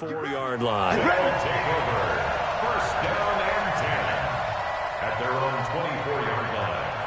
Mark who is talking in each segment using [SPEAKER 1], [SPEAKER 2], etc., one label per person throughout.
[SPEAKER 1] 24-yard line.
[SPEAKER 2] They'll take over. First down and 10 at their own 24-yard line.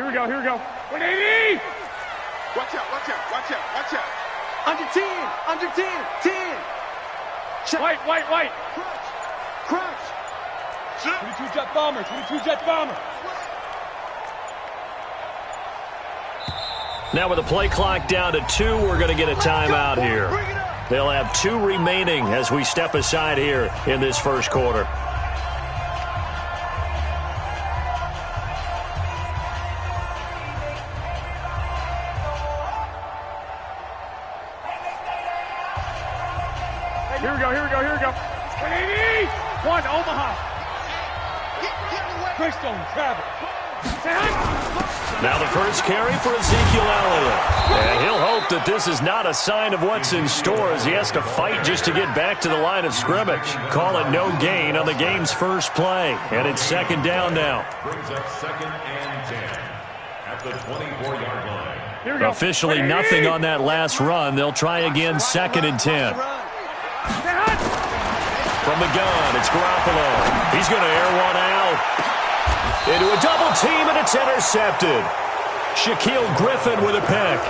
[SPEAKER 1] Here we go, here we go. 180!
[SPEAKER 3] Watch out, watch out, watch out, watch out.
[SPEAKER 4] Under 10, under 10, 10. Check.
[SPEAKER 1] White.
[SPEAKER 4] Crunch.
[SPEAKER 1] 22 jet bomber, 22 jet bomber.
[SPEAKER 5] Now with the play clock down to 2, we're going to get a timeout here. They'll have 2 remaining as we step aside here in this first quarter.
[SPEAKER 1] Here we go. 180! 1, Omaha. Greystone, travel.
[SPEAKER 5] Now the first carry for Ezekiel Elliott. And he'll hope that this is not a sign of what's in store as he has to fight just to get back to the line of scrimmage. Call it no gain on the game's first play. And it's second down now.
[SPEAKER 2] Brings up 2nd and 10 at the 24-yard line.
[SPEAKER 5] Officially nothing on that last run. They'll try again 2nd and 10. From the gun, it's Garoppolo. He's going to air one out. Into a double team, and it's intercepted. Shaquille Griffin with a pick.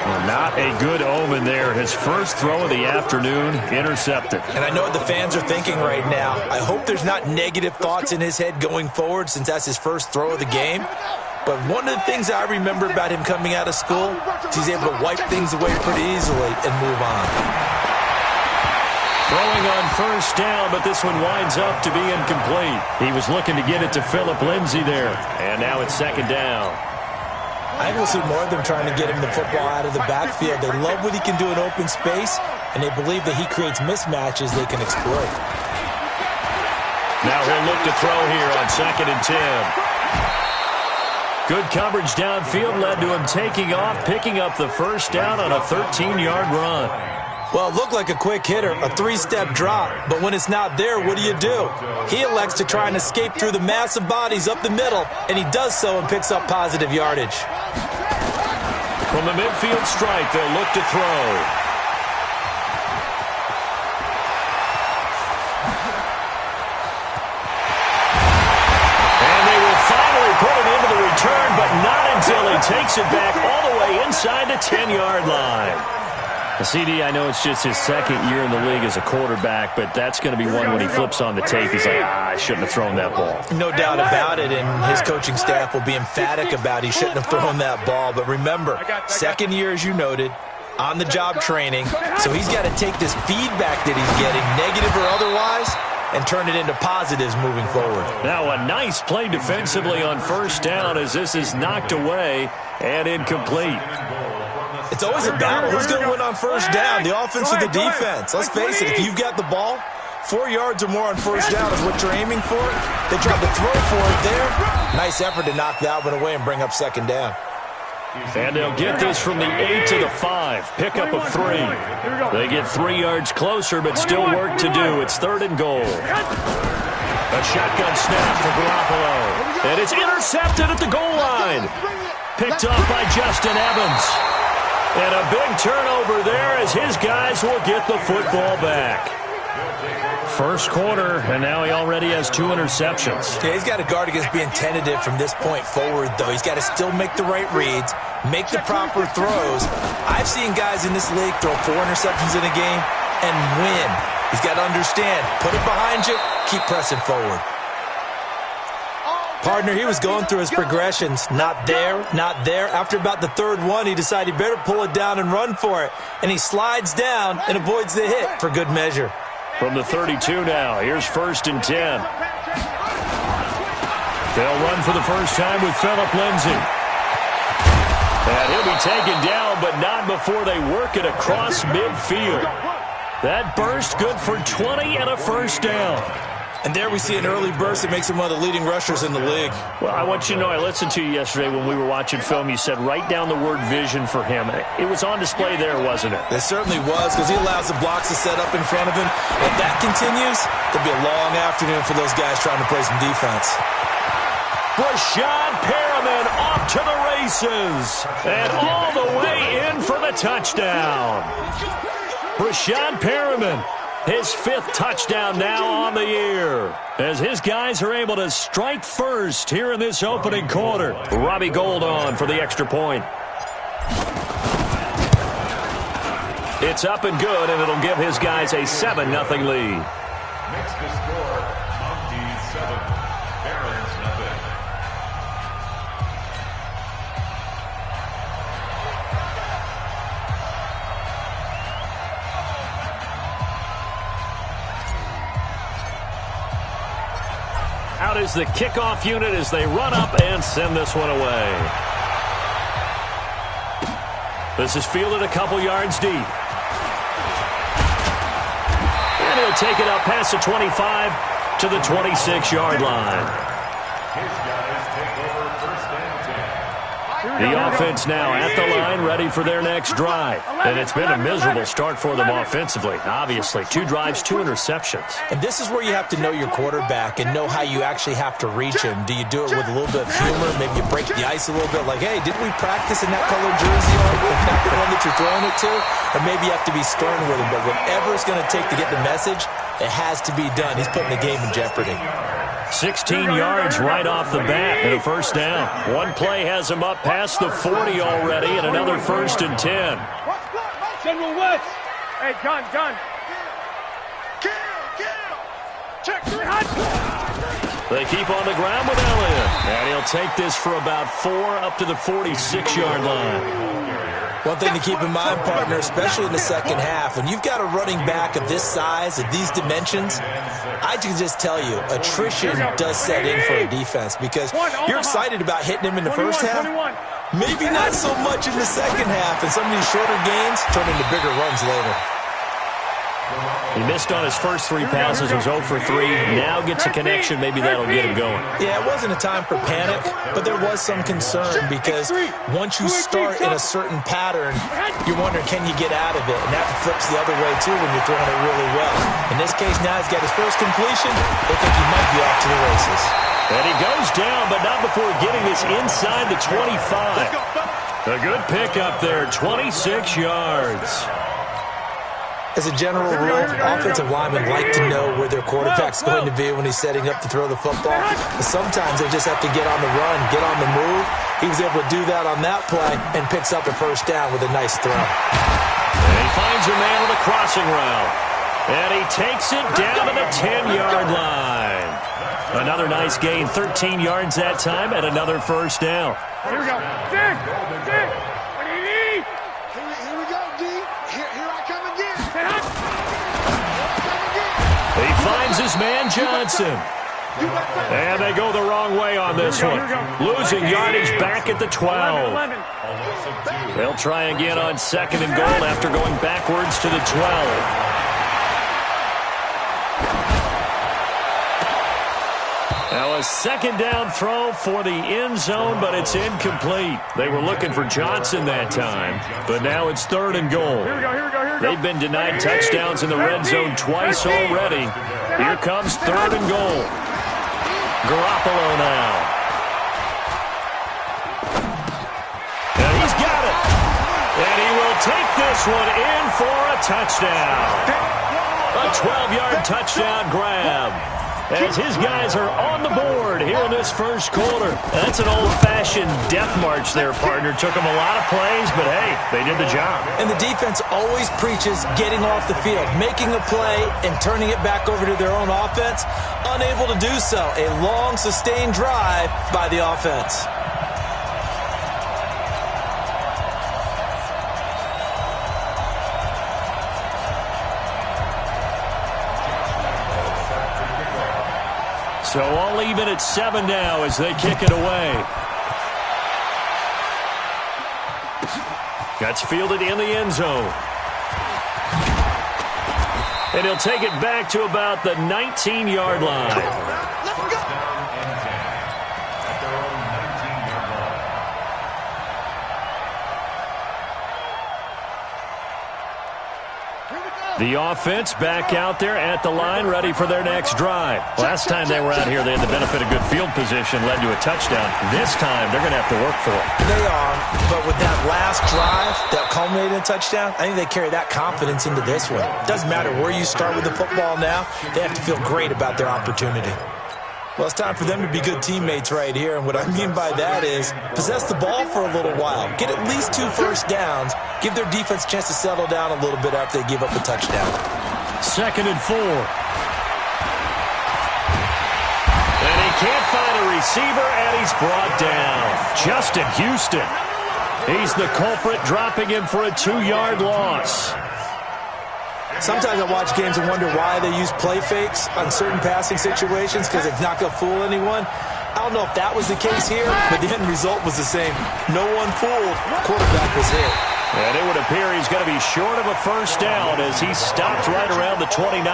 [SPEAKER 5] Well, not a good omen there. His first throw of the afternoon, intercepted.
[SPEAKER 6] And I know what the fans are thinking right now. I hope there's not negative thoughts in his head going forward since that's his first throw of the game. But one of the things I remember about him coming out of school is he's able to wipe things away pretty easily and move on.
[SPEAKER 5] Throwing on first down, but this one winds up to be incomplete. He was looking to get it to Phillip Lindsay there. And now it's second down.
[SPEAKER 6] I think we'll see more of them trying to get him the football out of the backfield. They love what he can do in open space, and they believe that he creates mismatches they can exploit.
[SPEAKER 5] Now he'll look to throw here on 2nd and 10. Good coverage downfield led to him taking off, picking up the first down on a 13-yard run.
[SPEAKER 6] Well, it looked like a quick hitter, a 3-step drop, but when it's not there, what do? He elects to try and escape through the massive bodies up the middle, and he does so and picks up positive yardage.
[SPEAKER 5] From the midfield strike, they'll look to throw. And they will finally put it into the return, but not until he takes it back all the way inside the 10-yard line. CD, I know it's just his second year in the league as a quarterback, but that's going to be one when he flips on the tape. He's like, I shouldn't have thrown that ball.
[SPEAKER 6] No doubt about it, and his coaching staff will be emphatic about he shouldn't have thrown that ball. But remember, second year, as you noted, on-the-job training, so he's got to take this feedback that he's getting, negative or otherwise, and turn it into positives moving forward.
[SPEAKER 5] Now a nice play defensively on first down as this is knocked away and incomplete.
[SPEAKER 6] It's always a battle. Who's going to win on first down, the offense or the defense? Let's face it, if you've got the ball, 4 yards or more on first down is what you're aiming for. They tried to throw for it there. Nice effort to knock that one away and bring up second down.
[SPEAKER 5] And they'll get this from the 8 to the 5. Pickup of 3. They get 3 yards closer, but still work to do. It's 3rd and goal. A shotgun snap for Garoppolo. And it's intercepted at the goal line. Picked off by Justin Evans. And a big turnover there as his guys will get the football back. First quarter, and now he already has 2 interceptions.
[SPEAKER 6] Yeah, he's got to guard against being tentative from this point forward, though. He's got to still make the right reads, make the proper throws. I've seen guys in this league throw 4 interceptions in a game and win. He's got to understand, put it behind you, keep pressing forward. Partner, he was going through his progressions. Not there, not there. After about the 3rd one, he decided he better pull it down and run for it. And he slides down and avoids the hit for good measure.
[SPEAKER 5] From the 32 now, here's 1st and 10. They'll run for the first time with Phillip Lindsay. And he'll be taken down, but not before they work it across midfield. That burst good for 20 and a first down.
[SPEAKER 6] And there we see an early burst that makes him one of the leading rushers in the league.
[SPEAKER 5] Well, I want you to know, I listened to you yesterday when we were watching film. You said write down the word vision for him. It was on display there, wasn't it?
[SPEAKER 6] It certainly was, because he allows the blocks to set up in front of him. If that continues, there'll be a long afternoon for those guys trying to play some defense.
[SPEAKER 5] Rashad Perriman off to the races. And all the way in for the touchdown. Rashad Perriman. His 5th touchdown now on the year, as his guys are able to strike first here in this opening quarter. Robbie Gould on for the extra point. It's up and good, and it'll give his guys a 7-0 lead.
[SPEAKER 2] Makes the score Monty 7, Barons 0.
[SPEAKER 5] Out is the kickoff unit as they run up and send this one away. This is fielded a couple yards deep. And he'll take it up past the 25 to the 26-yard line.
[SPEAKER 2] His guys take over 1st and 10.
[SPEAKER 5] The offense now at the line, ready for their next drive. And it's been a miserable start for them offensively. Obviously, 2 drives, 2 interceptions.
[SPEAKER 6] And this is where you have to know your quarterback and know how you actually have to reach him. Do you do it with a little bit of humor? Maybe you break the ice a little bit, like, hey, didn't we practice in that colored jersey on not the one that you're throwing it to? Or maybe you have to be stern with him. But whatever it's going to take to get the message, it has to be done. He's putting the game in jeopardy.
[SPEAKER 5] 16 yards right off the bat and a 1st down. One play has him up past the 40 already, and another 1st and 10.
[SPEAKER 1] General West. Hey, gun. Kill. Check 3.
[SPEAKER 5] They keep on the ground with Elliott. And he'll take this for about 4 up to the 46-yard line.
[SPEAKER 6] One thing to keep in mind, partner, especially in the second half, when you've got a running back of this size, of these dimensions, I can just tell you, attrition does set in for a defense because you're excited about hitting him in the first half. Maybe not so much in the second half, and some of these shorter gains turn into bigger runs later.
[SPEAKER 5] He missed on his first 3 passes, was 0 for 3. Now gets a connection. Maybe that'll get him going.
[SPEAKER 6] Yeah, it wasn't a time for panic, but there was some concern because once you start in a certain pattern, you're wondering, can you get out of it? And that flips the other way, too, when you're throwing it really well. In this case, now he's got his first completion. They think he might be off to the races.
[SPEAKER 5] And he goes down, but not before getting this inside the 25. A good pickup there, 26 yards.
[SPEAKER 6] As a general rule, offensive linemen like to know where their quarterback's going to be when he's setting up to throw the football. But sometimes they just have to get on the run, get on the move. He was able to do that on that play and picks up a 1st down with a nice throw.
[SPEAKER 5] And he finds a man on the crossing route. And he takes it down to the 10-yard line. Another nice gain, 13 yards that time, and another 1st down.
[SPEAKER 1] Here we go. Dig. What do you need?
[SPEAKER 3] Here we go, D. Here I come again.
[SPEAKER 5] He finds his man Johnson. And they go the wrong way on this one. Losing yardage back at the 12. They'll try again on 2nd and goal after going backwards to the 12. Now a 2nd down throw for the end zone, but it's incomplete. They were looking for Johnson that time, but now it's 3rd and goal.
[SPEAKER 1] Here we go.
[SPEAKER 5] They've been denied touchdowns in the red zone twice already. Here comes 3rd and goal. Garoppolo now. And he's got it. And he will take this one in for a touchdown. A 12-yard touchdown grab. As his guys are on the board here in this first quarter. That's an old-fashioned death march there, partner. Took them a lot of plays, but hey, they did the job.
[SPEAKER 6] And the defense always preaches getting off the field, making a play, and turning it back over to their own offense. Unable to do so. A long, sustained drive by the offense.
[SPEAKER 5] So all even at 7 now as they kick it away. That's fielded in the end zone. And he'll take it back to about the 19-yard line.
[SPEAKER 3] Here we go.
[SPEAKER 5] The offense back out there at the line, ready for their next drive. Last time they were out here, they had the benefit of good field position, led to a touchdown. This time, they're going to have to work for it.
[SPEAKER 6] They are, but with that last drive that culminated in a touchdown, I think they carry that confidence into this one. Doesn't matter where you start with the football now, they have to feel great about their opportunity. Well, it's time for them to be good teammates right here, and what I mean by that is possess the ball for a little while. Get at least 2 first downs. Give their defense a chance to settle down a little bit after they give up a touchdown.
[SPEAKER 5] 2nd and 4. And he can't find a receiver, and he's brought down. Justin Houston. He's the culprit, dropping him for a 2-yard loss.
[SPEAKER 6] Sometimes I watch games and wonder why they use play fakes on certain passing situations because it's not going to fool anyone. I don't know if that was the case here, but the end result was the same. No one fooled. Quarterback was hit.
[SPEAKER 5] And it would appear he's going to be short of a first down as he stopped right around the 29.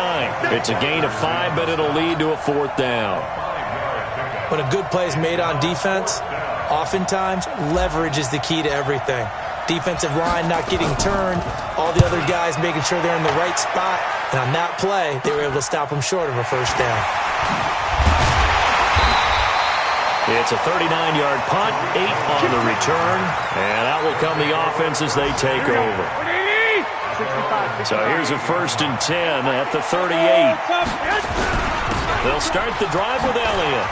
[SPEAKER 5] It's a gain of 5, but it'll lead to a 4th down.
[SPEAKER 6] When a good play is made on defense, oftentimes leverage is the key to everything. Defensive line not getting turned, all the other guys making sure they're in the right spot, and on that play, they were able to stop them short of a first down.
[SPEAKER 5] It's a 39-yard punt, 8 on the return, and out will come the offense as they take over. So here's a 1st and 10 at the 38. They'll start the drive with Elliott.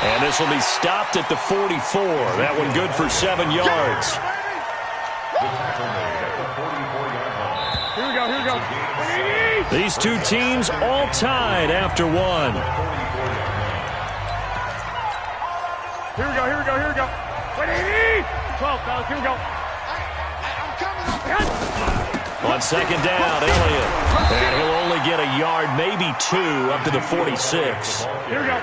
[SPEAKER 5] And this will be stopped at the 44. That one good for 7 yards.
[SPEAKER 1] Here we go.
[SPEAKER 5] These two teams all tied after 1.
[SPEAKER 1] Here we go. 12, fellas, here we go.
[SPEAKER 3] I'm coming.
[SPEAKER 5] On 2nd down, Elliott. And he'll only get a yard, maybe 2, up to the 46.
[SPEAKER 1] Here we go.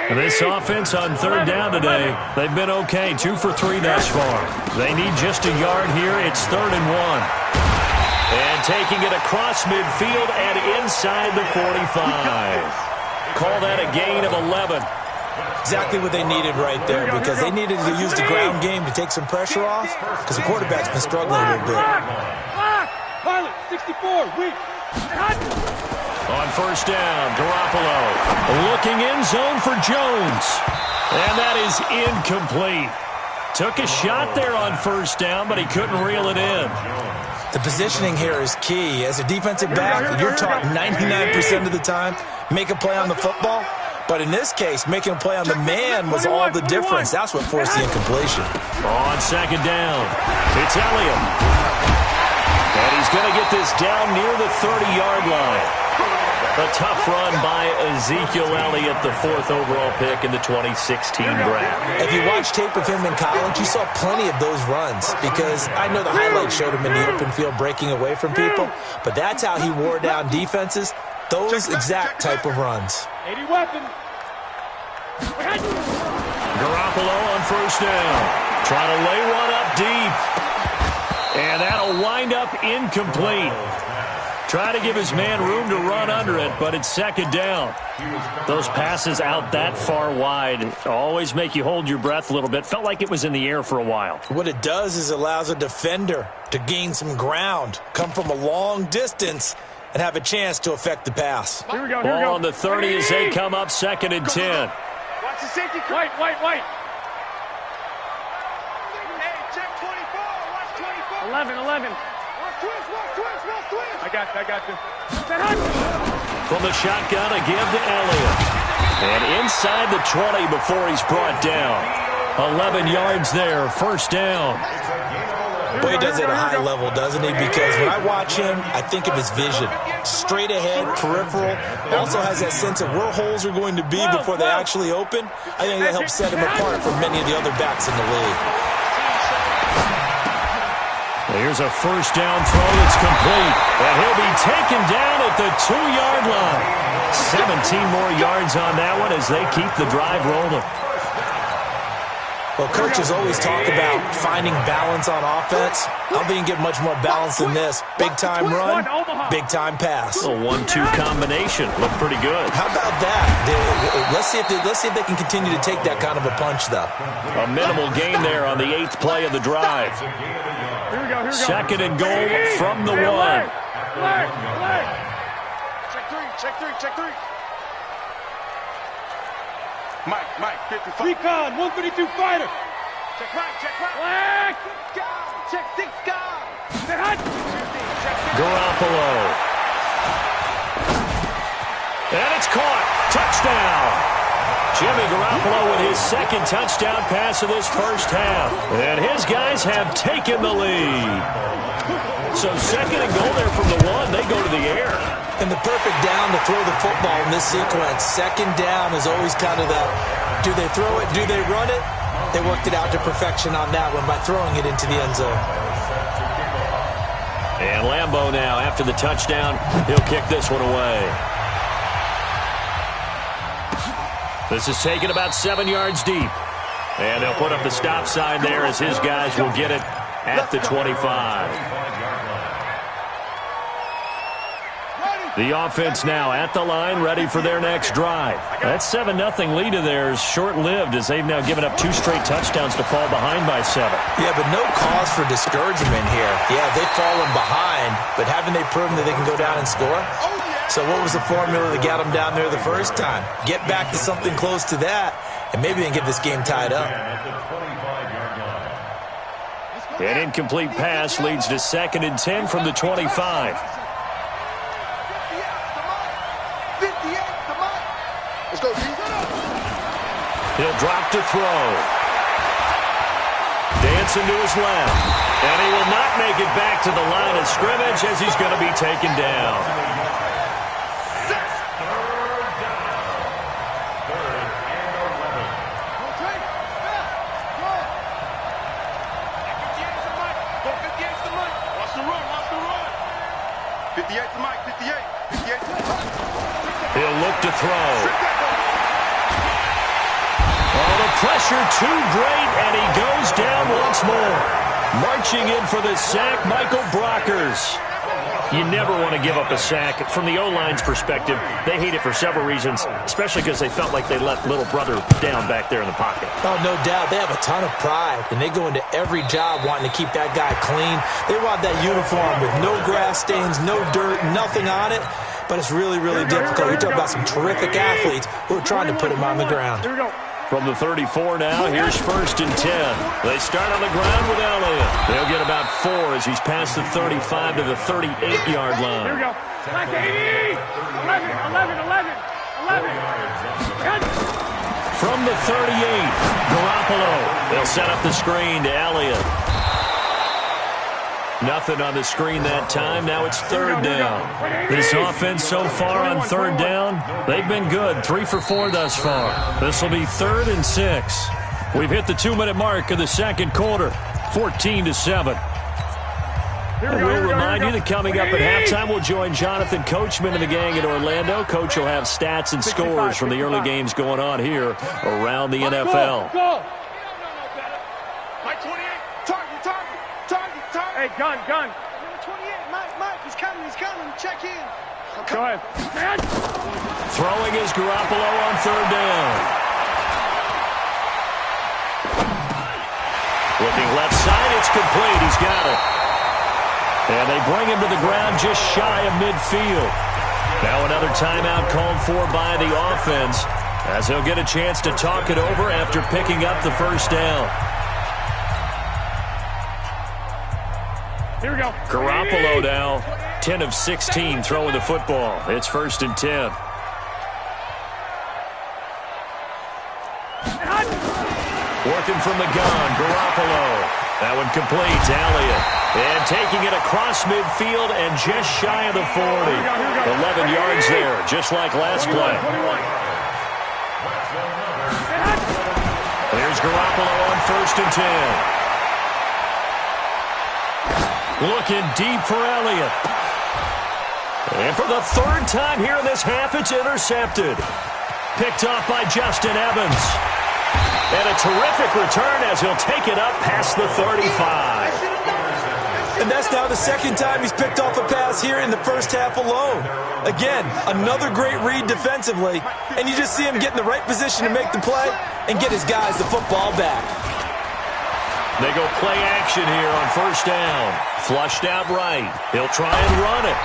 [SPEAKER 5] And this offense on 3rd down today, they've been okay, 2 for 3 thus far. They need just a yard here. It's 3rd and 1. And taking it across midfield and inside the 45. Call that a gain of 11.
[SPEAKER 6] Exactly what they needed right there because they needed to use the ground game to take some pressure off because the quarterback's been struggling a little bit.
[SPEAKER 1] Pilot, 64, weak.
[SPEAKER 5] On 1st down, Garoppolo looking in zone for Jones. And that is incomplete. Took a shot there on 1st down, but he couldn't reel it in.
[SPEAKER 6] The positioning here is key. As a defensive back, you're taught 99% of the time, make a play on the football. But in this case, making a play on the man was all the difference. That's what forced the incompletion.
[SPEAKER 5] On 2nd down, it's Elliott. And he's going to get this down near the 30-yard line. A tough run by Ezekiel Elliott, the 4th overall pick in the 2016 draft.
[SPEAKER 6] If you watch tape of him in college, you saw plenty of those runs because I know the highlights showed him in the open field breaking away from people, but that's how he wore down defenses, those exact type of runs.
[SPEAKER 1] 80 weapon.
[SPEAKER 5] Garoppolo on 1st down. Trying to lay one up deep. And that'll wind up incomplete. Try to give his man room to run under it, but it's 2nd down. Those passes out that far wide always make you hold your breath a little bit. Felt like it was in the air for a while.
[SPEAKER 6] What it does is allows a defender to gain some ground, come from a long distance, and have a chance to affect the pass.
[SPEAKER 1] Here we go.
[SPEAKER 5] Ball on the 30 as they come up 2nd and 10.
[SPEAKER 1] Watch the safety. White. Hey, check 24. Watch 24. 11. Watch twist. I got you.
[SPEAKER 5] From the shotgun, a give to Elliott. And inside the 20 before he's brought down. 11 yards there, 1st down.
[SPEAKER 6] Boy, he does it at a high level, doesn't he? Because when I watch him, I think of his vision. Straight ahead, peripheral. Also has that sense of where holes are going to be before they actually open. I think that helps set him apart from many of the other backs in the league.
[SPEAKER 5] Here's a 1st down throw that's complete. And he'll be taken down at the 2-yard line. 17 more yards on that one as they keep the drive rolling.
[SPEAKER 6] Well, coaches always talk about finding balance on offense. I don't think you can get much more balance than this. Big-time run, big-time pass.
[SPEAKER 5] A 1-2 combination. Looked pretty good.
[SPEAKER 6] How about that? Let's see if they can continue to take that kind of a punch, though.
[SPEAKER 5] A minimal gain there on the 8th play of the drive.
[SPEAKER 1] Here we go.
[SPEAKER 5] 2nd and goal from the 1.
[SPEAKER 3] Check three. Mike, 55.
[SPEAKER 1] Recon, 152 fighter.
[SPEAKER 3] Check right.
[SPEAKER 1] Black.
[SPEAKER 3] Check 6 guard.
[SPEAKER 5] Garoppolo. And it's caught. Touchdown. Jimmy Garoppolo with his second touchdown pass of this first half. And his guys have taken the lead. So second and goal there from the 1. They go to the air.
[SPEAKER 6] And the perfect down to throw the football in this sequence. Second down is always kind of the, do they throw it, do they run it? They worked it out to perfection on that one by throwing it into the end zone.
[SPEAKER 5] And Lambeau now, after the touchdown, he'll kick this one away. This is taken about 7 yards deep. And they'll put up the stop sign there as his guys will get it at the 25. The offense now at the line, ready for their next drive. That 7-0 lead of theirs short-lived as they've now given up 2 straight touchdowns to fall behind by 7.
[SPEAKER 6] Yeah, but no cause for discouragement here. Yeah, they've fallen behind, but haven't they proven that they can go down and score? So what was the formula that got them down there the first time? Get back to something close to that, and maybe they can get this game tied up.
[SPEAKER 5] An incomplete pass leads to 2nd and 10 from the 25.
[SPEAKER 3] Let's go, D.
[SPEAKER 5] He'll drop to throw. Dancing to his left. And he will not make it back to the line of scrimmage as he's going to be taken down.
[SPEAKER 3] Watch the run. 58 to Mike, 58.
[SPEAKER 5] He'll look to throw. Oh, the pressure too great, and he goes down once more. Marching in for the sack, Michael Brockers. You never want to give up a sack. From the O-line's perspective, they hate it for several reasons, especially because they felt like they let little brother down back there in the pocket.
[SPEAKER 6] Oh, no doubt. They have a ton of pride, and they go into every job wanting to keep that guy clean. They want that uniform with no grass stains, no dirt, nothing on it. But it's really, really difficult. You're talking about some terrific athletes who are trying to put him on the ground.
[SPEAKER 1] Here we go.
[SPEAKER 5] From the 34 now, here's 1st and 10. They start on the ground with Elliott. They'll get about 4 as he's past the 35 to the 38-yard line.
[SPEAKER 1] Here we go. Black 80. 11.
[SPEAKER 5] From the 38, Garoppolo. They'll set up the screen to Elliott. Nothing on the screen that time. Now it's 3rd down. This offense so far on 3rd down, they've been good. 3 for 4 thus far. This will be 3rd and 6. We've hit the 2-minute mark of the second quarter. 14-7. We'll remind you that coming up at halftime, we'll join Jonathan Coachman and the gang in Orlando. Coach will have stats and scores from the early games going on here around the NFL.
[SPEAKER 1] Go.
[SPEAKER 3] Mike 28. Target.
[SPEAKER 1] Hey, gun.
[SPEAKER 3] Number 28, Mike, he's coming. Check in.
[SPEAKER 1] Go ahead. Man.
[SPEAKER 5] Throwing is Garoppolo on 3rd down. Looking left side, it's complete. He's got it. And they bring him to the ground just shy of midfield. Now another timeout called for by the offense as he'll get a chance to talk it over after picking up the 1st down.
[SPEAKER 1] Here we go.
[SPEAKER 5] Garoppolo now, 10 of 16 throwing the football. It's 1st and 10. Working from the gun, Garoppolo. That one complete, Elliott. And taking it across midfield and just shy of the 40. 11 yards there, just like last play. Here's Garoppolo on 1st and 10. Looking deep for Elliott. And for the 3rd time here in this half, it's intercepted. Picked off by Justin Evans. And a terrific return as he'll take it up past the 35.
[SPEAKER 6] And that's now the 2nd time he's picked off a pass here in the first half alone. Again, another great read defensively. And you just see him get in the right position to make the play and get his guys the football back.
[SPEAKER 5] They go play action here on 1st down. Flushed out right. He'll try and run it.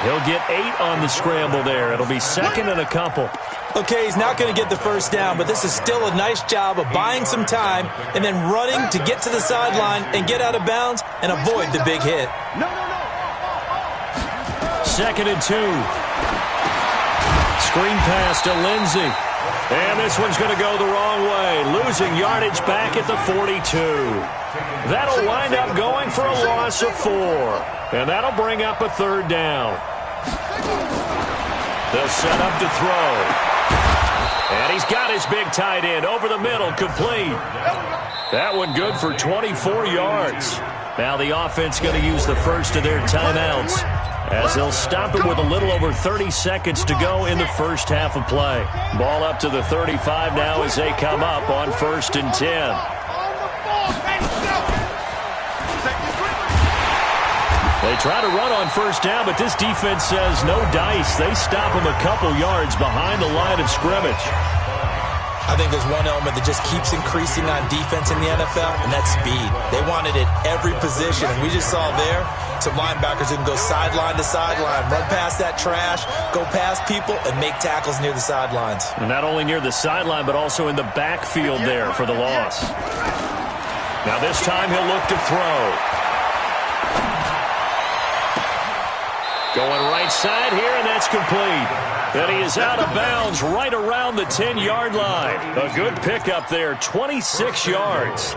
[SPEAKER 5] He'll get 8 on the scramble there. It'll be second and a couple.
[SPEAKER 6] Okay, he's not going to get the first down, but this is still a nice job of buying some time and then running to get to the sideline and get out of bounds and avoid the big hit.
[SPEAKER 5] Second and 2. Screen pass to Lindsey. And this one's going to go the wrong way, losing yardage back at the 42. That'll wind up going for a loss of 4. And that'll bring up a third down. They'll set up to throw. And he's got his big tight end over the middle, complete. That one good for 24 yards. Now the offense going to use the first of their timeouts, as they'll stop it with a little over 30 seconds to go in the first half of play. Ball up to the 35 now as they come up on 1st and 10. They try to run on first down, but this defense says no dice. They stop them a couple yards behind the line of scrimmage.
[SPEAKER 6] I think there's one element that just keeps increasing on defense in the NFL, and that's speed. They want it at every position, and we just saw there some linebackers who can go sideline to sideline, run past that trash, go past people, and make tackles near the sidelines.
[SPEAKER 5] And not only near the sideline, but also in the backfield there for the loss. Now this time he'll look to throw. Going right side here, and that's complete. And he is out of bounds right around the 10-yard line. A good pickup there, 26 yards.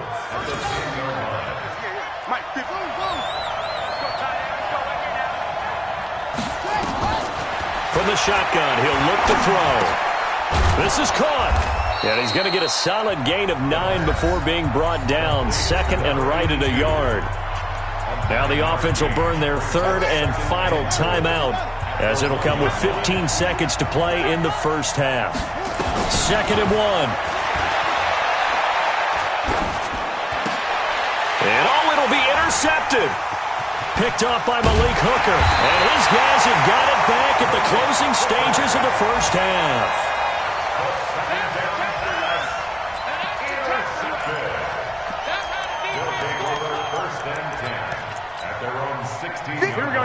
[SPEAKER 5] From the shotgun, he'll look to throw. This is caught. And he's going to get a solid gain of 9 before being brought down. Second and right at a yard. Now the offense will burn their third and final timeout, as it'll come with 15 seconds to play in the first half. Second and 1. And it'll be intercepted. Picked off by Malik Hooker. And his guys have got it back at the closing stages of the first half.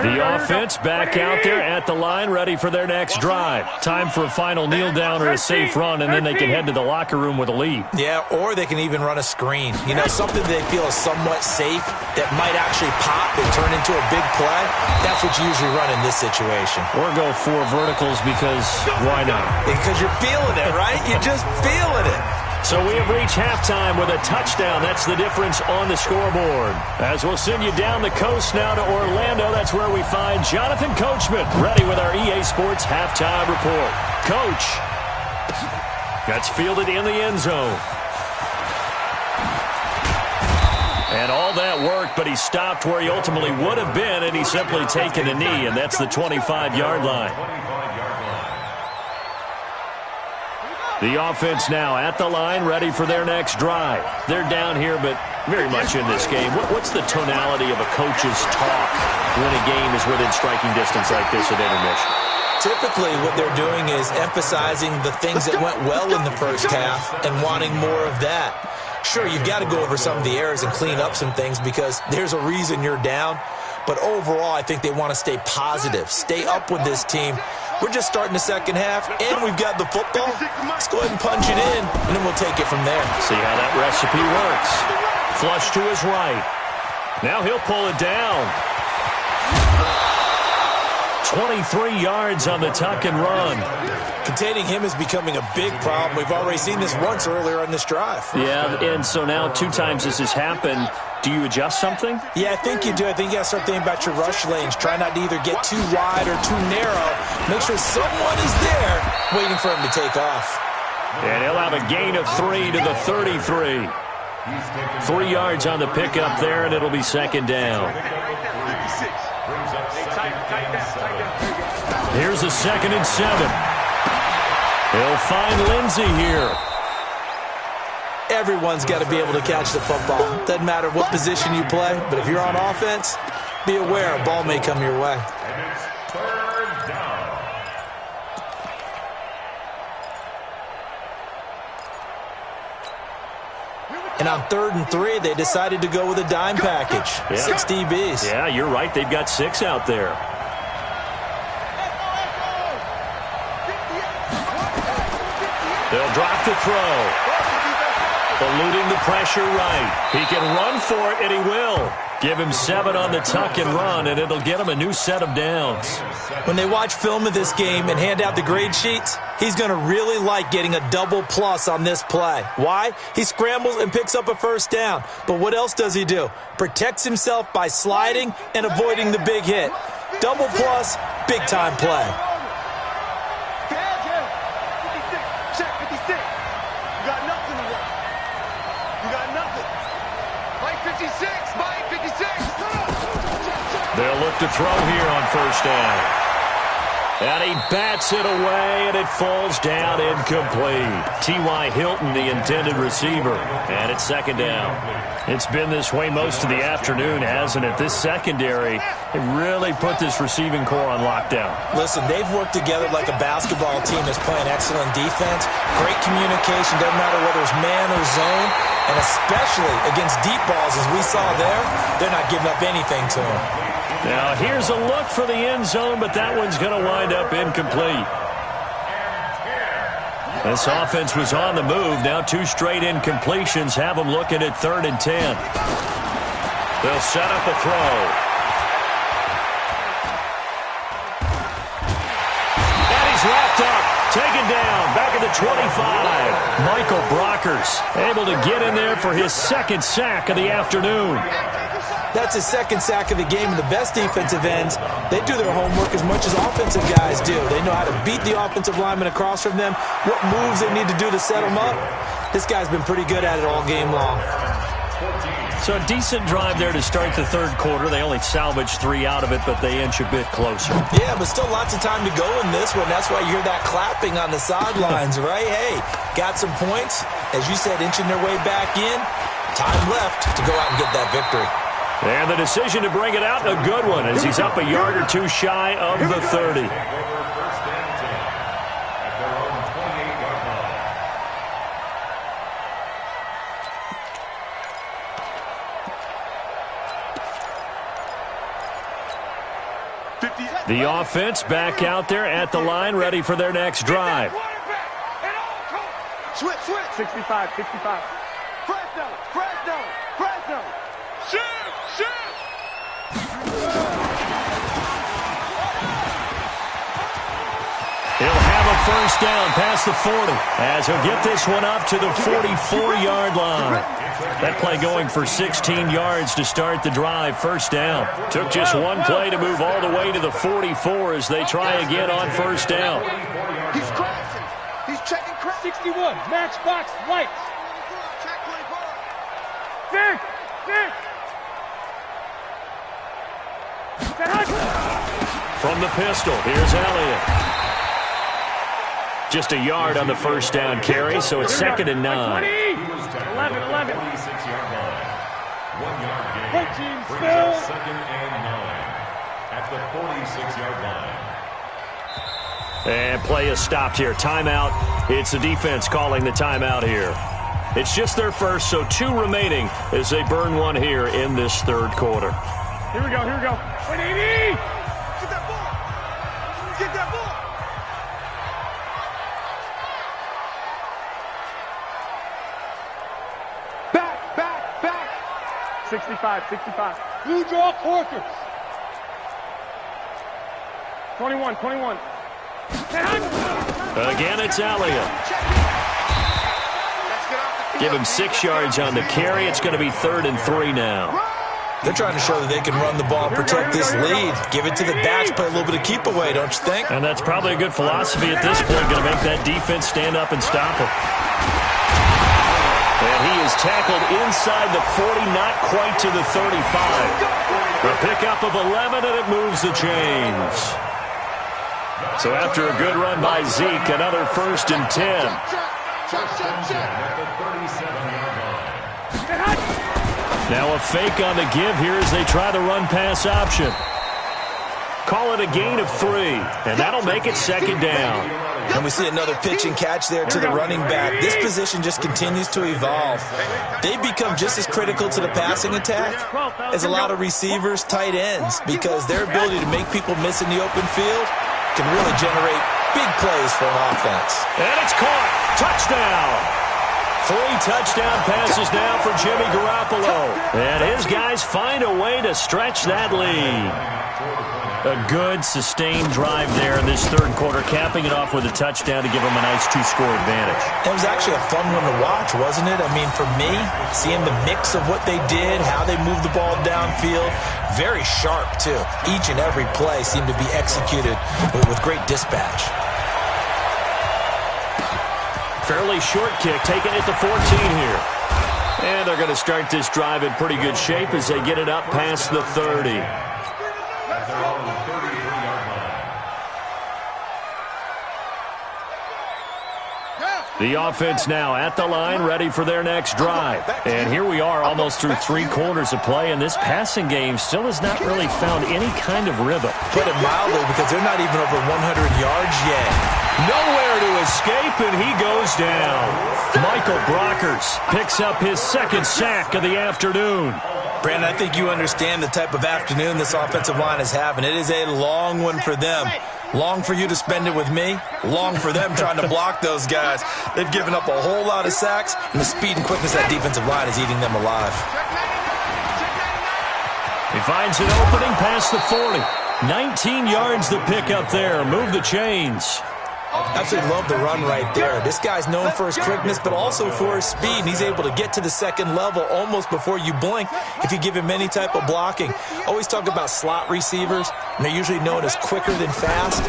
[SPEAKER 5] The offense back out there at the line, ready for their next drive. Time for a final kneel down or a safe run, and then they can head to the locker room with a lead.
[SPEAKER 6] Yeah, or they can even run a screen. You know, something they feel is somewhat safe that might actually pop and turn into a big play. That's what you usually run in this situation.
[SPEAKER 5] Or go 4 verticals because why not?
[SPEAKER 6] Because you're feeling it, right? You're just feeling it.
[SPEAKER 5] So we have reached halftime with a touchdown. That's the difference on the scoreboard. As we'll send you down the coast now to Orlando, that's where we find Jonathan Coachman, ready with our EA Sports halftime report. Coach, that's fielded in the end zone. And all that worked, but he stopped where he ultimately would have been, and he's simply taken a knee, and that's the 25-yard line. The offense now at the line, ready for their next drive. They're down here, but very much in this game. What's the tonality of a coach's talk when a game is within striking distance like this at intermission?
[SPEAKER 6] Typically, what they're doing is emphasizing the things that went well in the first half and wanting more of that. Sure, you've got to go over some of the errors and clean up some things because there's a reason you're down. But overall, I think they want to stay positive, stay up with this team. We're just starting the second half, and we've got the football. Let's go ahead and punch it in, and then we'll take it from there.
[SPEAKER 5] See how that recipe works. Flush to his right. Now he'll pull it down. 23 yards on the tuck and run.
[SPEAKER 6] Containing him is becoming a big problem. We've already seen this once earlier on this drive.
[SPEAKER 5] Yeah, and so now 2 times this has happened. Do you adjust something?
[SPEAKER 6] Yeah, I think you do. I think you got to start thinking about your rush lanes. Try not to either get too wide or too narrow. Make sure someone is there waiting for him to take off.
[SPEAKER 5] And he'll have a gain of 3 to the 33. 3 yards on the pickup there, and it'll be second down. Here's a 2nd and 7. He'll find Lindsey here.
[SPEAKER 6] Everyone's got to be able to catch the football. Doesn't matter what position you play, but if you're on offense, be aware a ball may come your way. And on 3rd and 3, they decided to go with a dime package. Yeah. 6 DBs.
[SPEAKER 5] Yeah, you're right. They've got 6 out there. They'll drop the throw. Eluding the pressure right. He can run for it, and he will. Give him 7 on the tuck and run, and it'll get him a new set of downs.
[SPEAKER 6] When they watch film of this game and hand out the grade sheets, he's going to really like getting a double plus on this play. Why? He scrambles and picks up a first down. But what else does he do? Protects himself by sliding and avoiding the big hit. Double plus, big-time play.
[SPEAKER 4] Check 56. You got nothing to work. You got nothing. Mike 56. Mike 56.
[SPEAKER 5] They'll look to throw here on first down. And he bats it away, and it falls down incomplete. T.Y. Hilton, the intended receiver, and it's second down. It's been this way most of the afternoon, hasn't it? This secondary, it really put this receiving core on lockdown.
[SPEAKER 6] Listen, they've worked together like a basketball team that's playing excellent defense. Great communication, doesn't matter whether it's man or zone. And especially against deep balls, as we saw there, they're not giving up anything to them.
[SPEAKER 5] Now, here's a look for the end zone, but that one's going to wind up incomplete. This offense was on the move. Now 2 straight incompletions have them looking at 3rd and 10. They'll set up a throw. And he's wrapped up. Taken down, back at the 25. Michael Brockers able to get in there for his 2nd sack of the afternoon.
[SPEAKER 6] That's his 2nd sack of the game, and the best defensive ends, they do their homework as much as offensive guys do. They know how to beat the offensive lineman across from them, what moves they need to do to set them up. This guy's been pretty good at it all game long.
[SPEAKER 5] So a decent drive there to start the 3rd quarter. They only salvaged 3 out of it, but they inch a bit closer.
[SPEAKER 6] Yeah, but still lots of time to go in this one. That's why you hear that clapping on the sidelines, right? Hey, got some points. As you said, inching their way back in. Time left to go out and get that victory.
[SPEAKER 5] And the decision to bring it out, a good one, as he's up a yard or 2 shy of the 30. The offense back out there at the line, ready for their next drive.
[SPEAKER 4] Switch.
[SPEAKER 1] 65. Fresno. Shoot.
[SPEAKER 5] He'll have a first down past the 40 as he'll get this one up to the 44-yard line. That play going for 16 yards to start the drive. First down. Took just one play to move all the way to the 44 as they try again on first down.
[SPEAKER 4] He's crashing. He's checking crash.
[SPEAKER 1] 61. Matchbox lights.
[SPEAKER 4] Check 24.
[SPEAKER 5] From the pistol, here's Elliott. Just a yard on the first down carry, so it's 2nd and 9.
[SPEAKER 1] 11.
[SPEAKER 2] 46-yard line. 1 yard gain. Brings up 2nd and 9 at the 46-yard line.
[SPEAKER 5] And play is stopped here. Timeout. It's the defense calling the timeout here. It's just their first, so 2 remaining as they burn one here in this 3rd quarter.
[SPEAKER 1] Here we go. 180.
[SPEAKER 4] Get that ball.
[SPEAKER 1] 65. Blue draw Corkers. 21.
[SPEAKER 5] Again, it's Elliott. Give him 6 yards on the carry. It's going to be 3rd and 3 now.
[SPEAKER 6] They're trying to show that they can run the ball and protect this lead. Give it to the backs, play a little bit of keep away, don't you think?
[SPEAKER 5] And that's probably a good philosophy at this point. Going to make that defense stand up and stop him. And he is tackled inside the 40, not quite to the 35. A pickup of 11, and it moves the chains. So after a good run by Zeke, another 1st and 10. Now a fake on the give here as they try the run-pass option. Call it a gain of 3, and that'll make it 2nd down.
[SPEAKER 6] And we see another pitch and catch there to the running back. This position just continues to evolve. They become just as critical to the passing attack as a lot of receivers, tight ends, because their ability to make people miss in the open field can really generate Big plays for an offense.
[SPEAKER 5] And it's caught. Touchdown. 3 touchdown passes now for Jimmy Garoppolo. And his guys find a way to stretch that lead. A good, sustained drive there in this third quarter, capping it off with a touchdown to give them a nice 2-score advantage.
[SPEAKER 6] It was actually a fun one to watch, wasn't it? I mean, for me, seeing the mix of what they did, how they moved the ball downfield, very sharp, too. Each and every play seemed to be executed with great dispatch.
[SPEAKER 5] Fairly short kick, taking it to 14 here. And they're going to start this drive in pretty good shape as they get it up past the 30. The offense now at the line, ready for their next drive. And here we are almost through 3 quarters of play, and this passing game still has not really found any kind of rhythm.
[SPEAKER 6] Put it mildly, because they're not even over 100 yards yet.
[SPEAKER 5] Nowhere to escape, and he goes down. Michael Brockers picks up his 2nd sack of the afternoon.
[SPEAKER 6] Brandon, I think you understand the type of afternoon this offensive line is having. It is a long one for them. Long for you to spend it with me. Long for them trying to block those guys. They've given up a whole lot of sacks, and the speed and quickness of that defensive line is eating them alive.
[SPEAKER 5] He finds an opening past the 40. 19 yards to pick up there. Move the chains.
[SPEAKER 6] Absolutely love the run right there. This guy's known for his quickness, but also for his speed. And he's able to get to the second level almost before you blink if you give him any type of blocking. Always talk about slot receivers, and they're usually known as quicker than fast.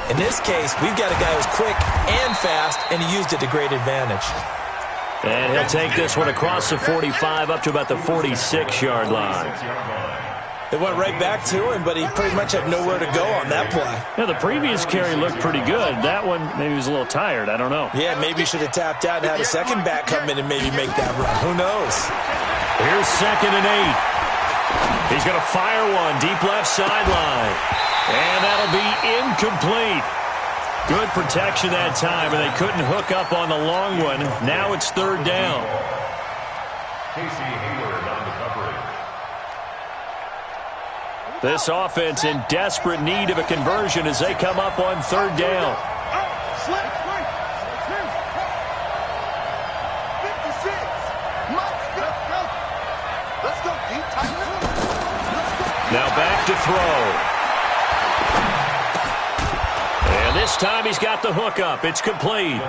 [SPEAKER 6] In this case, we've got a guy who's quick and fast, and he used it to great advantage.
[SPEAKER 5] And he'll take this one across the 45 up to about the 46-yard line.
[SPEAKER 6] They went right back to him, but he pretty much had nowhere to go on that play.
[SPEAKER 5] Yeah, the previous carry looked pretty good. That one, maybe he was a little tired. I don't know.
[SPEAKER 6] Yeah, maybe he should have tapped out and had a second back come in and maybe make that run. Who knows?
[SPEAKER 5] Here's 2nd and 8. He's going to fire one deep left sideline. And that'll be incomplete. Good protection that time, and they couldn't hook up on the long one. Now it's 3rd down.
[SPEAKER 2] Casey Hayward on the coverage.
[SPEAKER 5] This offense in desperate need of a conversion as they come up on 3rd down. Now back to throw. And this time he's got the hook up. It's complete.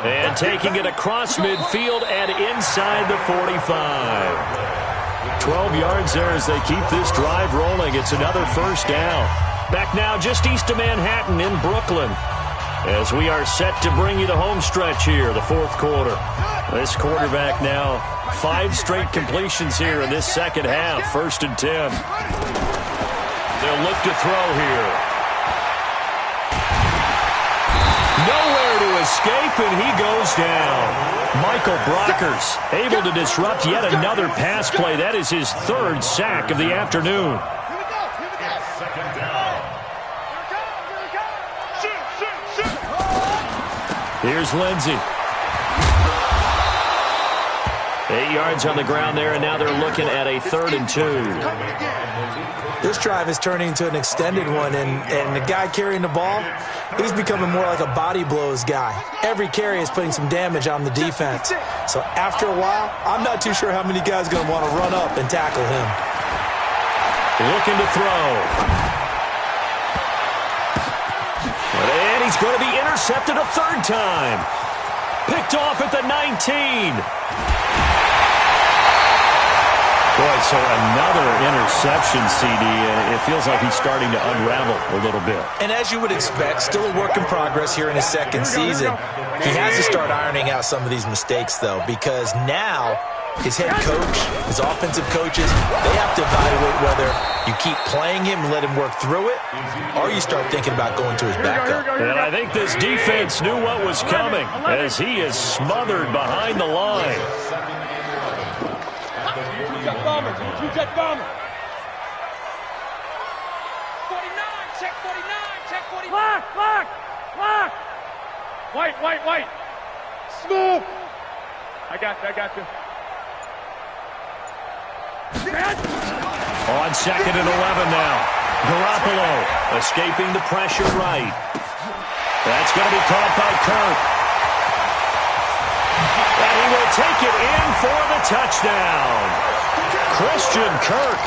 [SPEAKER 5] And taking it across midfield and inside the 45. 12 yards there as they keep this drive rolling. It's another 1st down. Back now just east of Manhattan in Brooklyn as we are set to bring you the home stretch here, the 4th quarter. This quarterback now 5 straight completions here in this second half. 1st and 10. They'll look to throw here. Nowhere to escape, and he goes down. Michael Brockers able to disrupt yet another pass play. That is his 3rd sack of the afternoon. Here's Lindsey. 8 yards on the ground there, and now they're looking at a 3rd and 2.
[SPEAKER 6] This drive is turning into an extended one, and the guy carrying the ball, he's becoming more like a body blows guy. Every carry is putting some damage on the defense. So after a while, I'm not too sure how many guys are going to want to run up and tackle him.
[SPEAKER 5] Looking to throw. And he's going to be intercepted a 3rd time. Picked off at the 19. Boy, so another interception, CD, and it feels like he's starting to unravel a little bit.
[SPEAKER 6] And as you would expect, still a work in progress here in his 2nd season. He has to start ironing out some of these mistakes, though, because now his head coach, his offensive coaches, they have to evaluate whether you keep playing him and let him work through it, or you start thinking about going to his backup.
[SPEAKER 5] And I think this defense knew what was coming as he is smothered behind the line.
[SPEAKER 1] Two-jet bomber. 49,
[SPEAKER 7] check 49, check 49.
[SPEAKER 1] Lock. White. Smooth. I got you.
[SPEAKER 5] On 2nd and 11 now. Garoppolo escaping the pressure right. That's going to be caught by Kirk. And he will take it in for the touchdown. Christian Kirk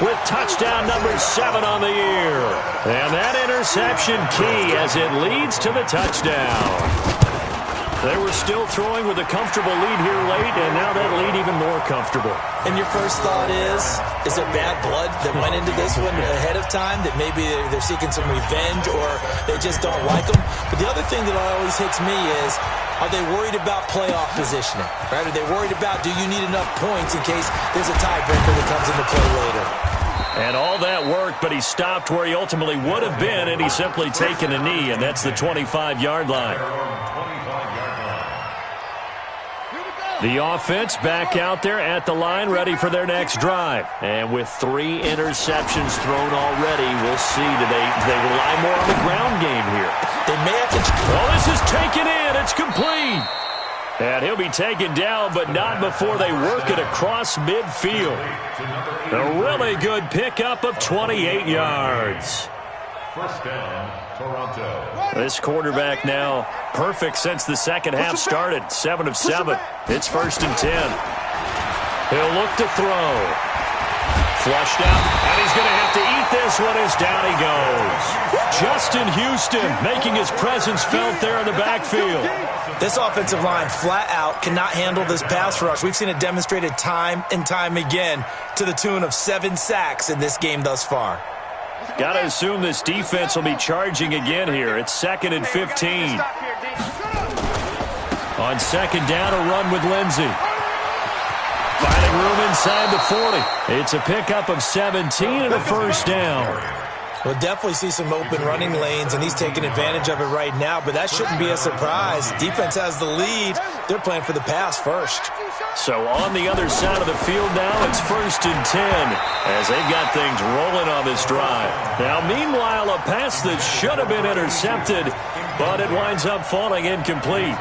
[SPEAKER 5] with touchdown number 7 on the year. And that interception key as it leads to the touchdown. They were still throwing with a comfortable lead here late, and now that lead even more comfortable.
[SPEAKER 6] And your first thought is there bad blood that went into this one ahead of time, that maybe they're seeking some revenge or they just don't like them? But the other thing that always hits me is, are they worried about playoff positioning? Right? Are they worried about, do you need enough points in case there's a tiebreaker that comes into play later?
[SPEAKER 5] And all that worked, but he stopped where he ultimately would have been, and he's simply taken a knee, and that's the 25-yard line. The offense back out there at the line, ready for their next drive. And with 3 interceptions thrown already, we'll see. Do they rely more on the ground game here?
[SPEAKER 6] They may have to.
[SPEAKER 5] Well, this is taken in. It's complete. And he'll be taken down, but not before they work it across midfield. A really good pickup of 28 yards.
[SPEAKER 2] First down, Toronto.
[SPEAKER 5] This quarterback now perfect since the second half started. 7 of 7. It's 1st and 10. He'll look to throw. Flushed out, and he's going to have to eat this one as down he goes. Justin Houston making his presence felt there in the backfield.
[SPEAKER 6] This offensive line flat out cannot handle this pass rush. We've seen it demonstrated time and time again to the tune of 7 sacks in this game thus far.
[SPEAKER 5] Got to assume this defense will be charging again here. It's 2nd and 15. On 2nd down, a run with Lindsey. Finding room inside the 40. It's a pickup of 17 and a first down.
[SPEAKER 6] We'll definitely see some open running lanes, and he's taking advantage of it right now, but that shouldn't be a surprise. Defense has the lead. They're playing for the pass first.
[SPEAKER 5] So on the other side of the field now, it's 1st and 10 as they've got things rolling on this drive. Now, meanwhile, a pass that should have been intercepted, but it winds up falling incomplete.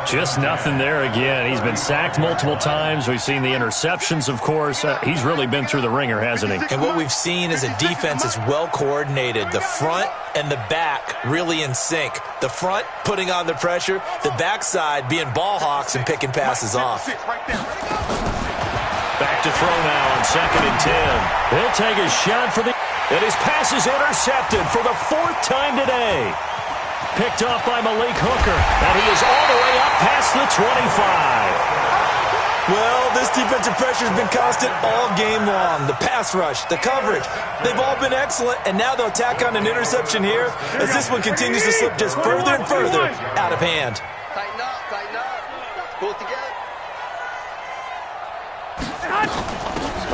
[SPEAKER 5] Just nothing there again. He's been sacked multiple times. We've seen the interceptions, of course. He's really been through the ringer, hasn't he?
[SPEAKER 6] And what we've seen is a defense that's well coordinated. The front and the back really in sync. The front putting on the pressure, the backside being ball hawks and picking passes off.
[SPEAKER 5] Back to throw now on 2nd and 10. He'll take a shot for the... And his pass is intercepted for the 4th time today. Picked off by Malik Hooker, and he is all the way up past the 25.
[SPEAKER 6] Well, this defensive pressure has been constant all game long. The pass rush, the coverage, they've all been excellent, and now they'll tack on an interception here as this one continues to slip just further and further out of hand.
[SPEAKER 4] Tighten up, tighten up. Pull it together.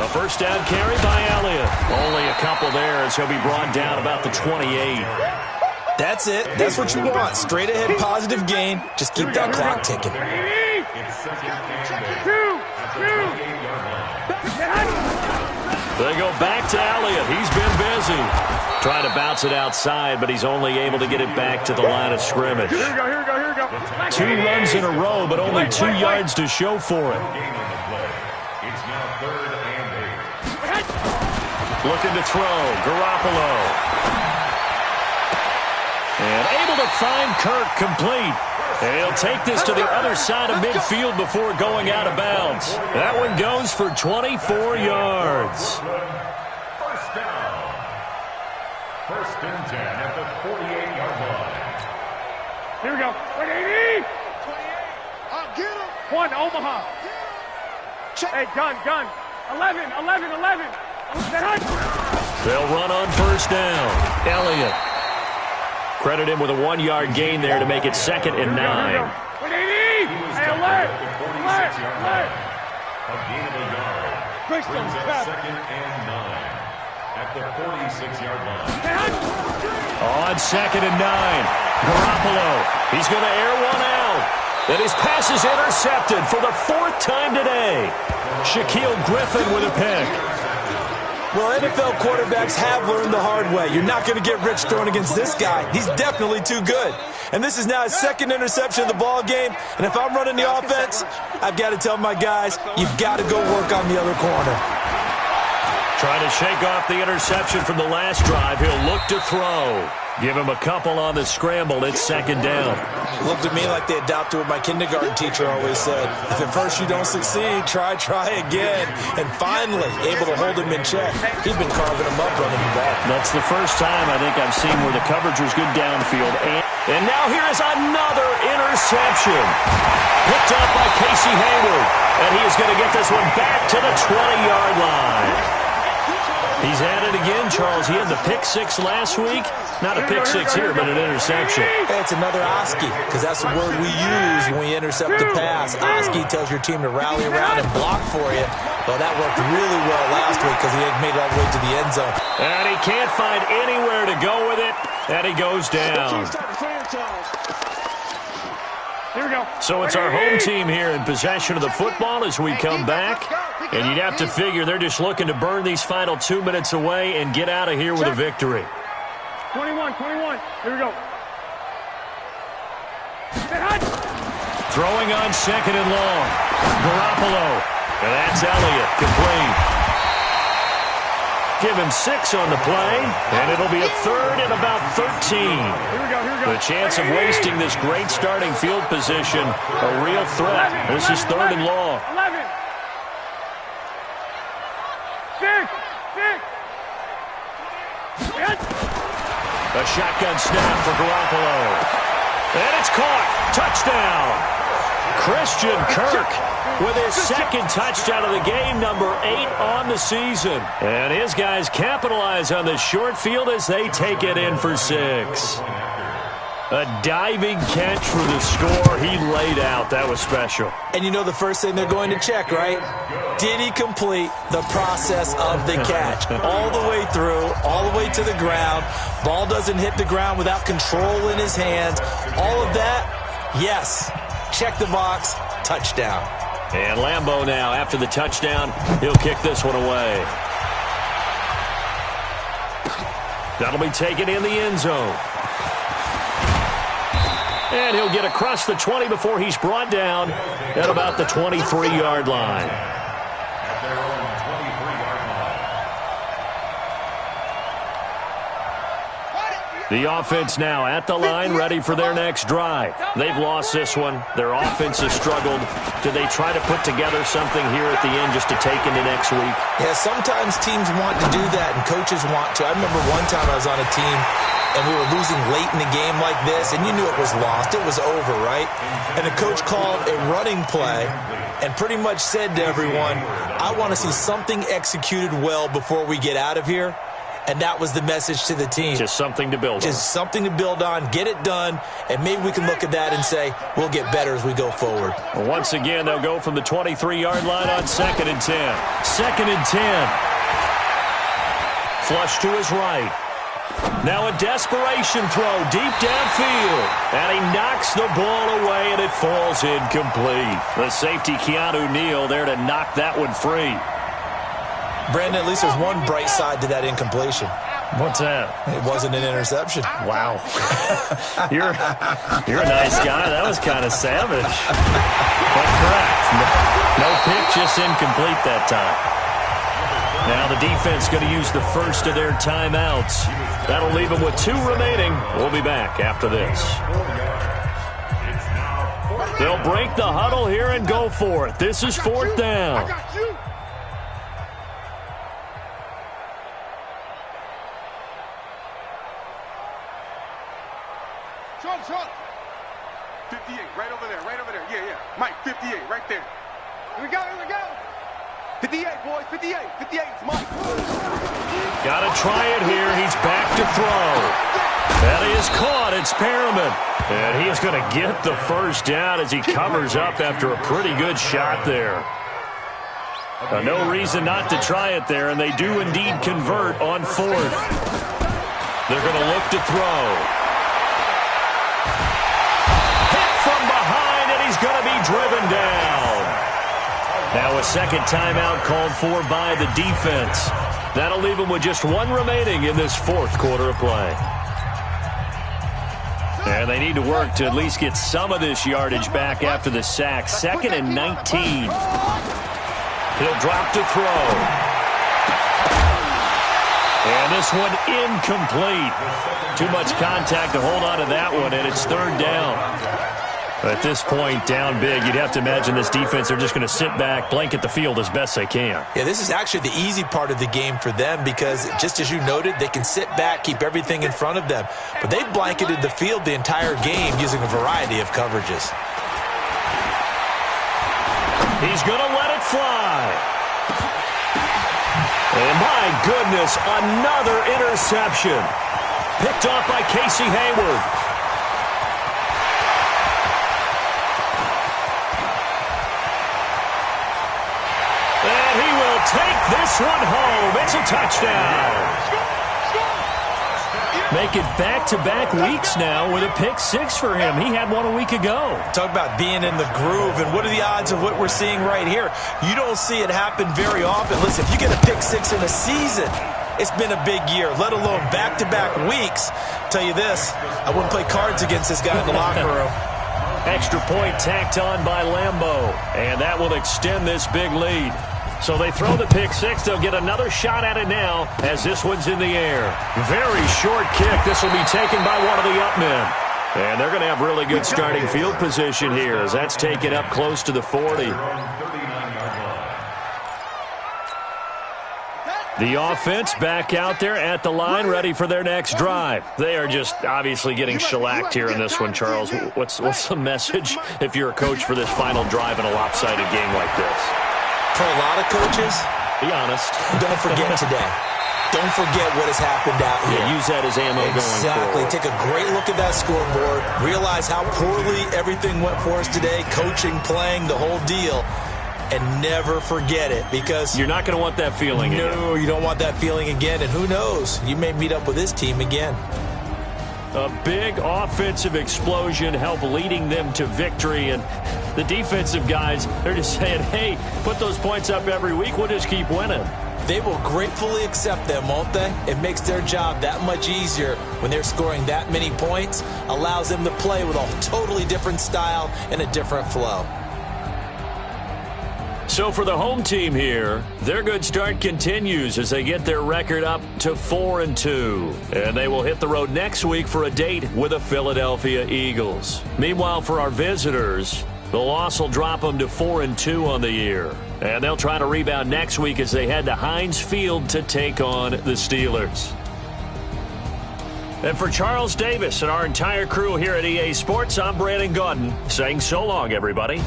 [SPEAKER 5] A first down carry by Elliott. Only a couple there as he'll be brought down about the 28.
[SPEAKER 6] That's it. That's what you want. Straight ahead positive gain. Just keep that clock ticking.
[SPEAKER 5] They go back to Elliott. He's been busy. Trying to bounce it outside, but he's only able to get it back to the line of scrimmage.
[SPEAKER 1] Here we go, here we go, here we go.
[SPEAKER 5] 2 runs in a row, but only 2 yards to show for it.
[SPEAKER 2] It's now 3rd and 8.
[SPEAKER 5] Looking to throw. Garoppolo. And able to find Kirk complete. And he'll take this to the other side of midfield before going out of bounds. That one goes for 24 yards.
[SPEAKER 2] First down. 1st and 10 at the 48-yard line.
[SPEAKER 1] Here we go. 180.
[SPEAKER 4] 28. I'll get him.
[SPEAKER 1] 1, Omaha. Hey, gun. 11.
[SPEAKER 5] They'll run on 1st down. Elliott. Credit him with a 1-yard gain there to make it 2nd and 9.
[SPEAKER 1] 180. Hey, alert.
[SPEAKER 2] A gain of a yard. Brings up 2nd and 9 at the 46-yard line.
[SPEAKER 5] On 2nd and 9. Garoppolo. He's going to air one out. And his pass is intercepted for the 4th time today. Shaquille Griffin with a pick.
[SPEAKER 6] Well, NFL quarterbacks have learned the hard way. You're not going to get rich throwing against this guy. He's definitely too good. And this is now his 2nd interception of the ball game. And if I'm running the offense, I've got to tell my guys, you've got to go work on the other corner.
[SPEAKER 5] Trying to shake off the interception from the last drive. He'll look to throw. Give him a couple on the scramble. It's second down.
[SPEAKER 6] Looked at me like they adopted what my kindergarten teacher always said. If at first you don't succeed, try again. And finally, able to hold him in check. He's been carving him up running the ball.
[SPEAKER 5] That's the first time I think I've seen where the coverage was good downfield. And now here is another interception. Picked up by Casey Hayward. And he is going to get this one back to the 20-yard line. He's at it again, Charles. He had the pick six last week. Not a pick six here, but an interception.
[SPEAKER 6] Hey, it's another Oski, because that's the word we use when we intercept the pass. Oski tells your team to rally around and block for you. Well, that worked really well last week because he had made it all the way to the end zone.
[SPEAKER 5] And he can't find anywhere to go with it, and he goes down.
[SPEAKER 1] Here we go.
[SPEAKER 5] So it's our home team here in possession of the football as we come back. And you'd have to figure they're just looking to burn these final 2 minutes away and get out of here with a victory.
[SPEAKER 1] 21. Here we go.
[SPEAKER 5] Throwing on second and long. Garoppolo. And that's Elliott, complete. Give him 6 on the play, and it'll be a third and about 13.
[SPEAKER 1] Here we go.
[SPEAKER 5] The chance of wasting this great starting field position, a real threat. This is third and long.
[SPEAKER 1] 11. 6.
[SPEAKER 5] A shotgun snap for Garoppolo. And it's caught. Touchdown. Christian Kirk with his second touchdown of the game, number 8 on the season. And his guys capitalize on the short field as they take it in for 6. A diving catch for the score. He laid out. That was special.
[SPEAKER 6] And you know the first thing they're going to check, right? Did he complete the process of the catch? All the way through, all the way to the ground. Ball doesn't hit the ground without control in his hands. All of that, yes. Check the box. Touchdown.
[SPEAKER 5] And Lambeau now, after the touchdown, he'll kick this one away. That'll be taken in the end zone. And he'll get across the 20 before he's brought down at about the 23-yard line.
[SPEAKER 2] At their own 23-yard line.
[SPEAKER 5] The offense now at the line, ready for their next drive. They've lost this one. Their offense has struggled. Do they try to put together something here at the end just to take into next week?
[SPEAKER 6] Yeah, sometimes teams want to do that, and coaches want to. I remember one time I was on a team, and we were losing late in the game like this, and you knew it was lost. It was over, right? And the coach called a running play and pretty much said to everyone, I want to see something executed well before we get out of here. And that was the message to the team.
[SPEAKER 5] Just something to build on.
[SPEAKER 6] Just something to build on, get it done, and maybe we can look at that and say, we'll get better as we go forward.
[SPEAKER 5] Well, once again, they'll go from the 23-yard line on 2nd and 10. 2nd and 10. Flush to his right. Now a desperation throw deep downfield. And he knocks the ball away, and it falls incomplete. The safety, Keanu Neal, there to knock that one free.
[SPEAKER 6] Brandon, at least there's one bright side to that incompletion.
[SPEAKER 5] What's that?
[SPEAKER 6] It wasn't an interception.
[SPEAKER 5] Wow. You're a nice guy. That was kind of savage. But correct. No pick, just incomplete that time. Now the defense going to use the first of their timeouts. That'll leave them with 2 remaining. We'll be back after this. They'll break the huddle here and go for it. This is 4th down.
[SPEAKER 3] Sean. 58, right over there. Yeah. Mike, 58, right there. Here we go. 58, boys, 58. 58, it's Mike.
[SPEAKER 5] Got to try it here. He's back to throw. That is caught. It's Perriman. And he is going to get the first down as he covers up after a pretty good shot there. No reason not to try it there, and they do indeed convert on 4th. They're going to look to throw. Hit from behind, and he's going to be driven down. Now a second timeout called for by the defense. That'll leave them with just 1 remaining in this 4th quarter of play. And they need to work to at least get some of this yardage back after the sack. 2nd and 19. He'll drop to throw. And this one incomplete. Too much contact to hold on to that one, and it's third down. At this point, down big, you'd have to imagine this defense, they're just going to sit back, blanket the field as best they can.
[SPEAKER 6] Yeah, this is actually the easy part of the game for them because, just as you noted, they can sit back, keep everything in front of them. But they blanketed the field the entire game using a variety of coverages.
[SPEAKER 5] He's going to let it fly. And my goodness, another interception. Picked off by Casey Hayward. And he will take this one home. It's a touchdown. Make it back-to-back weeks now with a pick six for him. He had one a week ago.
[SPEAKER 6] Talk about being in the groove, and what are the odds of what we're seeing right here? You don't see it happen very often. Listen, if you get a pick six in a season, it's been a big year, let alone back-to-back weeks. Tell you this, I wouldn't play cards against this guy in the locker room.
[SPEAKER 5] Extra point tacked on by Lambeau, and that will extend this big lead. So they throw the pick six. They'll get another shot at it now as this one's in the air. Very short kick. This will be taken by one of the up men. And they're going to have really good starting field position here as that's taken up close to the 40. The offense back out there at the line, ready for their next drive. They are just obviously getting shellacked here in this one, Charles. What's the message if you're a coach for this final drive in a lopsided game like this?
[SPEAKER 6] For a lot of coaches,
[SPEAKER 5] be honest.
[SPEAKER 6] Don't forget today. Don't forget what has happened out here.
[SPEAKER 5] Yeah, use that as ammo going forward.
[SPEAKER 6] Exactly. Take a great look at that scoreboard. Realize how poorly everything went for us today. Coaching, playing, the whole deal. And never forget it because
[SPEAKER 5] you're not going to want that feeling again.
[SPEAKER 6] No, you don't want that feeling again. And who knows? You may meet up with this team again.
[SPEAKER 5] A big offensive explosion helped leading them to victory. And the defensive guys, they're just saying, hey, put those points up every week. We'll just keep winning.
[SPEAKER 6] They will gratefully accept them, won't they? It makes their job that much easier when they're scoring that many points. Allows them to play with a totally different style and a different flow.
[SPEAKER 5] So for the home team here, their good start continues as they get their record up to 4-2. And they will hit the road next week for a date with the Philadelphia Eagles. Meanwhile, for our visitors, the loss will drop them to 4-2 on the year. And they'll try to rebound next week as they head to Heinz Field to take on the Steelers. And for Charles Davis and our entire crew here at EA Sports, I'm Brandon Gaudin saying so long, everybody.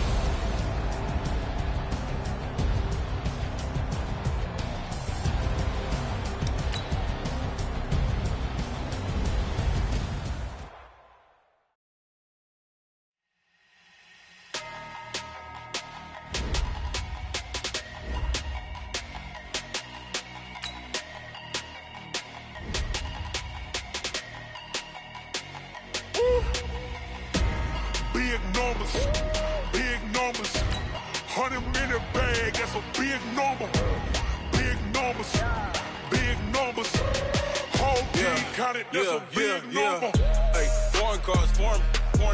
[SPEAKER 8] Big numbers, 100-minute bag, that's a big number. Big numbers, whole team counted, that's a big number.
[SPEAKER 9] Hey, foreign cars, foreign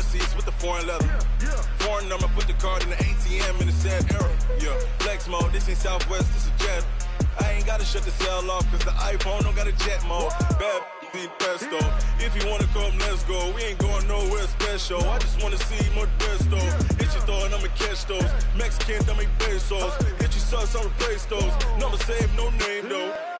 [SPEAKER 9] seats with the foreign leather. Foreign number, put the card in the ATM in the sad era. Yeah, flex mode, this ain't Southwest, this is jet. I ain't gotta shut the cell off, cause the iPhone don't got a jet mode. Bad need pesto. If you wanna come, let's go. We ain't going nowhere special. I just wanna see more best though. Hit your throw and I'ma catch those. Mexican, I make pesos. Hit your sauce, I'll replace those. Number save, no name though.